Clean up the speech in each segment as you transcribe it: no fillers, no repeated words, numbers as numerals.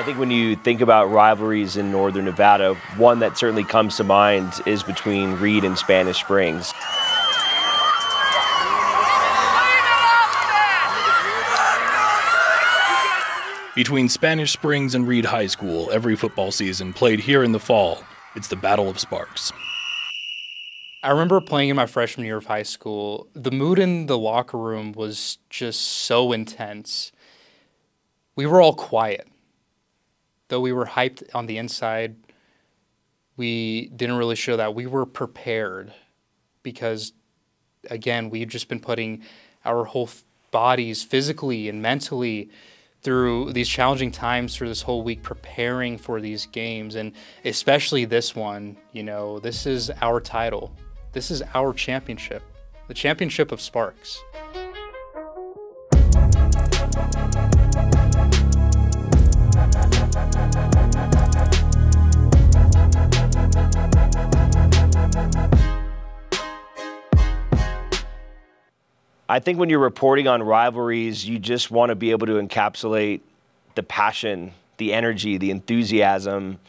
think when you think about rivalries in Northern Nevada, one that certainly comes to mind is between Reed and Spanish Springs. Between Spanish Springs and Reed High School, every football season played here in the fall, it's the Battle of Sparks. I remember playing in my freshman year of high school. The mood in the locker room was just so intense. We were all quiet. Though we were hyped on the inside, we didn't really show that. We were prepared because, again, we've just been putting our whole bodies physically and mentally through these challenging times through this whole week, preparing for these games. And especially this one, you know, this is our title. This is our championship, the championship of Sparks. I think when you're reporting on rivalries, you just want to be able to encapsulate the passion, the energy, the enthusiasm.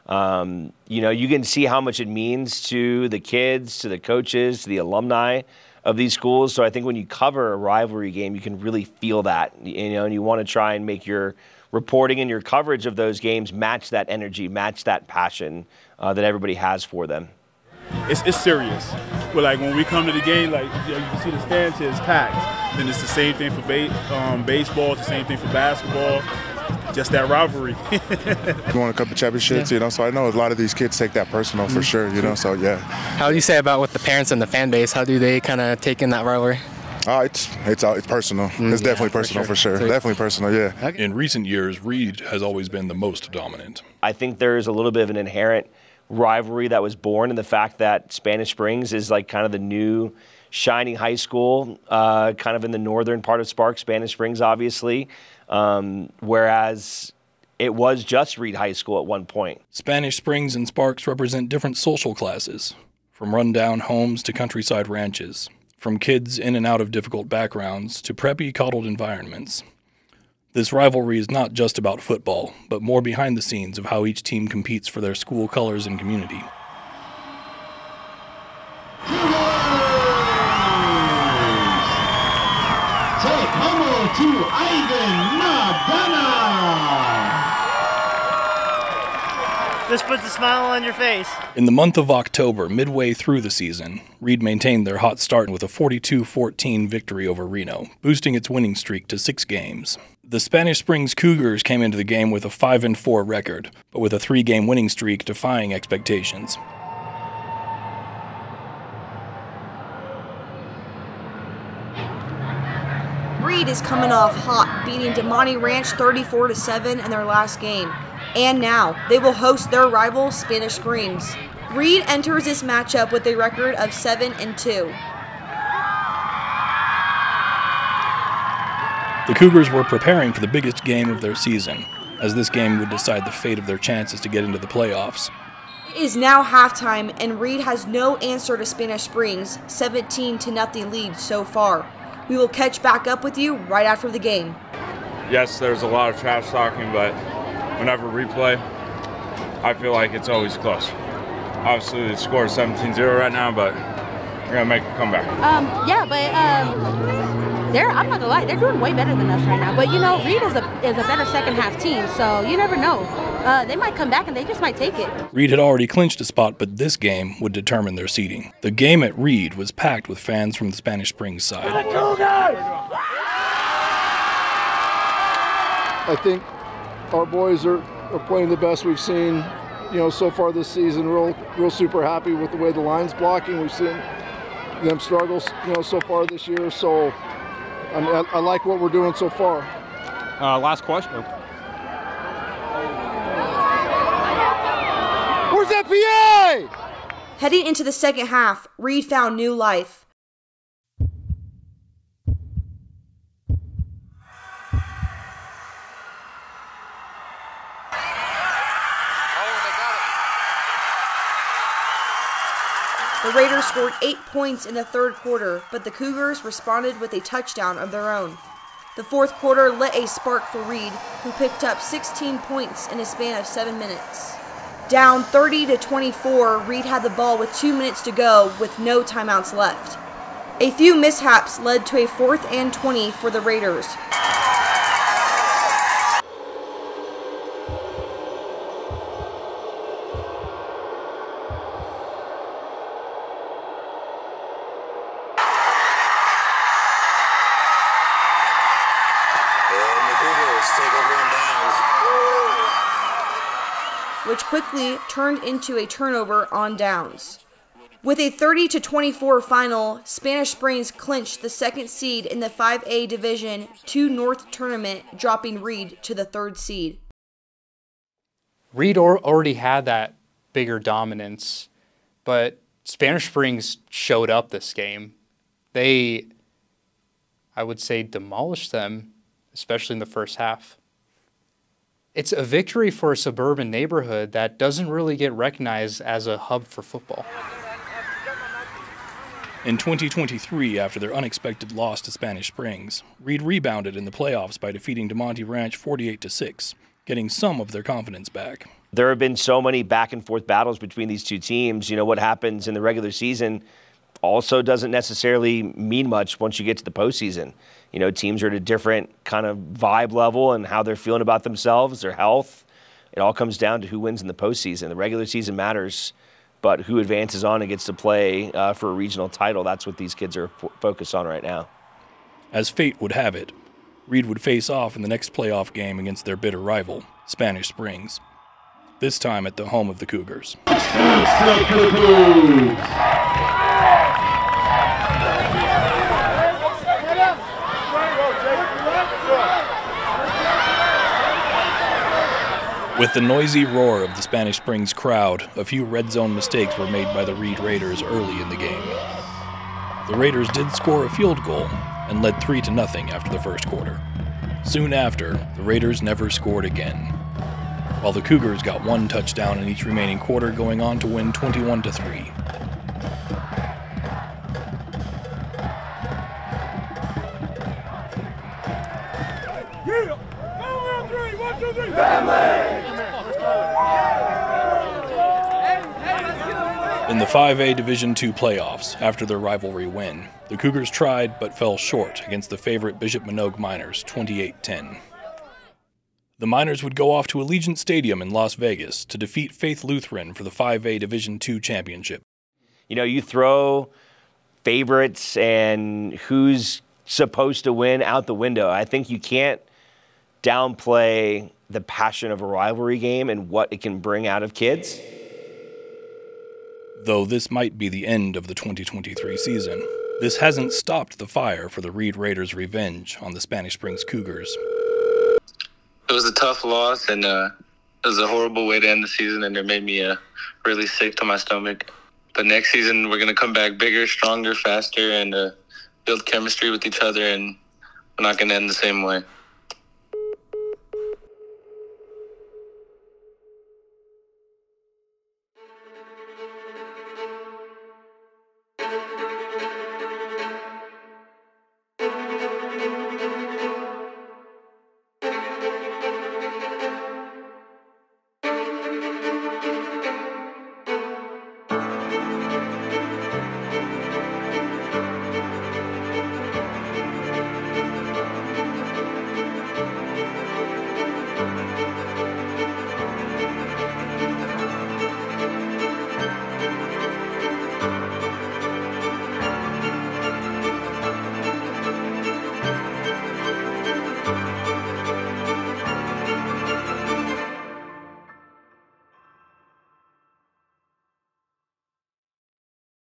You know, you can see how much it means to the kids, to the coaches, to the alumni of these schools. So I think when you cover a rivalry game, you can really feel that, you know, and you want to try and make your reporting and your coverage of those games match that energy, match that passion that everybody has for them. It's serious. But like when we come to the game, like you can see the stands here is packed. Then it's the same thing for baseball, it's the same thing for basketball. Just that rivalry. We won a couple championships, you know, so I know a lot of these kids take that personal for sure, you know, so yeah. How do you say about with the parents and the fan base? How do they kind of take in that rivalry? It's personal. It's definitely personal for sure. Definitely personal, yeah. In recent years, Reed has always been the most dominant. I think there's a little bit of an inherent rivalry that was born in the fact that Spanish Springs is like kind of the new shining high school, kind of in the northern part of Sparks, Spanish Springs, obviously, whereas it was just Reed High School at one point. Spanish Springs and Sparks represent different social classes, from rundown homes to countryside ranches, from kids in and out of difficult backgrounds to preppy, coddled environments. This rivalry is not just about football, but more behind the scenes of how each team competes for their school colors and community. Take Pahulu to Ivan Madonna. This puts a smile on your face. In the month of October, midway through the season, Reed maintained their hot start with a 42-14 victory over Reno, boosting its winning streak to 6 games. The Spanish Springs Cougars came into the game with a 5-4 record, but with a 3-game winning streak defying expectations. Reed is coming off hot, beating Damani Ranch 34-7 in their last game. And now, they will host their rival, Spanish Springs. Reed enters this matchup with a record of 7-2. The Cougars were preparing for the biggest game of their season, as this game would decide the fate of their chances to get into the playoffs. It is now halftime, and Reed has no answer to Spanish Springs' 17-0 lead so far. We will catch back up with you right after the game. Yes, there's a lot of trash talking, but whenever we play, I feel like it's always close. Obviously, the score is 17-0 right now, but we're going to make a comeback. I'm not gonna lie, they're doing way better than us right now. But you know, Reed is a better second half team, so you never know. They might come back and they just might take it. Reed had already clinched a spot, but this game would determine their seeding. The game at Reed was packed with fans from the Spanish Springs side. I think our boys are playing the best we've seen, you know, so far this season. Real super happy with the way the line's blocking. We've seen them struggles, you know, so far this year. So I like what we're doing so far. Last question. Where's that PA? Heading into the second half, Reed found new life. The Raiders scored 8 points in the third quarter, but the Cougars responded with a touchdown of their own. The fourth quarter lit a spark for Reed, who picked up 16 points in a span of 7 minutes. Down 30-24, Reed had the ball with 2 minutes to go with no timeouts left. A few mishaps led to a 4th and 20 for the Raiders. Which quickly turned into a turnover on downs. With a 30-24 final, Spanish Springs clinched the 2nd seed in the 5A Division II North tournament, dropping Reed to the 3rd seed. Reed already had that bigger dominance, but Spanish Springs showed up this game. They, I would say, demolished them, especially in the first half. It's a victory for a suburban neighborhood that doesn't really get recognized as a hub for football. In 2023, after their unexpected loss to Spanish Springs, Reed rebounded in the playoffs by defeating DeMonte Ranch 48-6, getting some of their confidence back. There have been so many back-and-forth battles between these two teams. You know, what happens in the regular season also doesn't necessarily mean much once you get to the postseason. You know, teams are at a different kind of vibe level and how they're feeling about themselves, their health. It all comes down to who wins in the postseason. The regular season matters, but who advances on and gets to play for a regional title, that's what these kids are focused on right now. As fate would have it, Reed would face off in the next playoff game against their bitter rival, Spanish Springs, this time at the home of the Cougars. With the noisy roar of the Spanish Springs crowd, a few red zone mistakes were made by the Reed Raiders early in the game. The Raiders did score a field goal and led 3-0 after the first quarter. Soon after, the Raiders never scored again, while the Cougars got 1 touchdown in each remaining quarter, going on to win 21-3. In the 5A Division II playoffs, after their rivalry win, the Cougars tried but fell short against the favorite Bishop Manogue Miners, 28-10. The Miners would go off to Allegiant Stadium in Las Vegas to defeat Faith Lutheran for the 5A Division II championship. You know, you throw favorites and who's supposed to win out the window. I think you can't downplay the passion of a rivalry game and what it can bring out of kids. Though this might be the end of the 2023 season, this hasn't stopped the fire for the Reed Raiders' revenge on the Spanish Springs Cougars. It was a tough loss, and it was a horrible way to end the season, and it made me really sick to my stomach. But next season, we're going to come back bigger, stronger, faster, and build chemistry with each other, and we're not going to end the same way.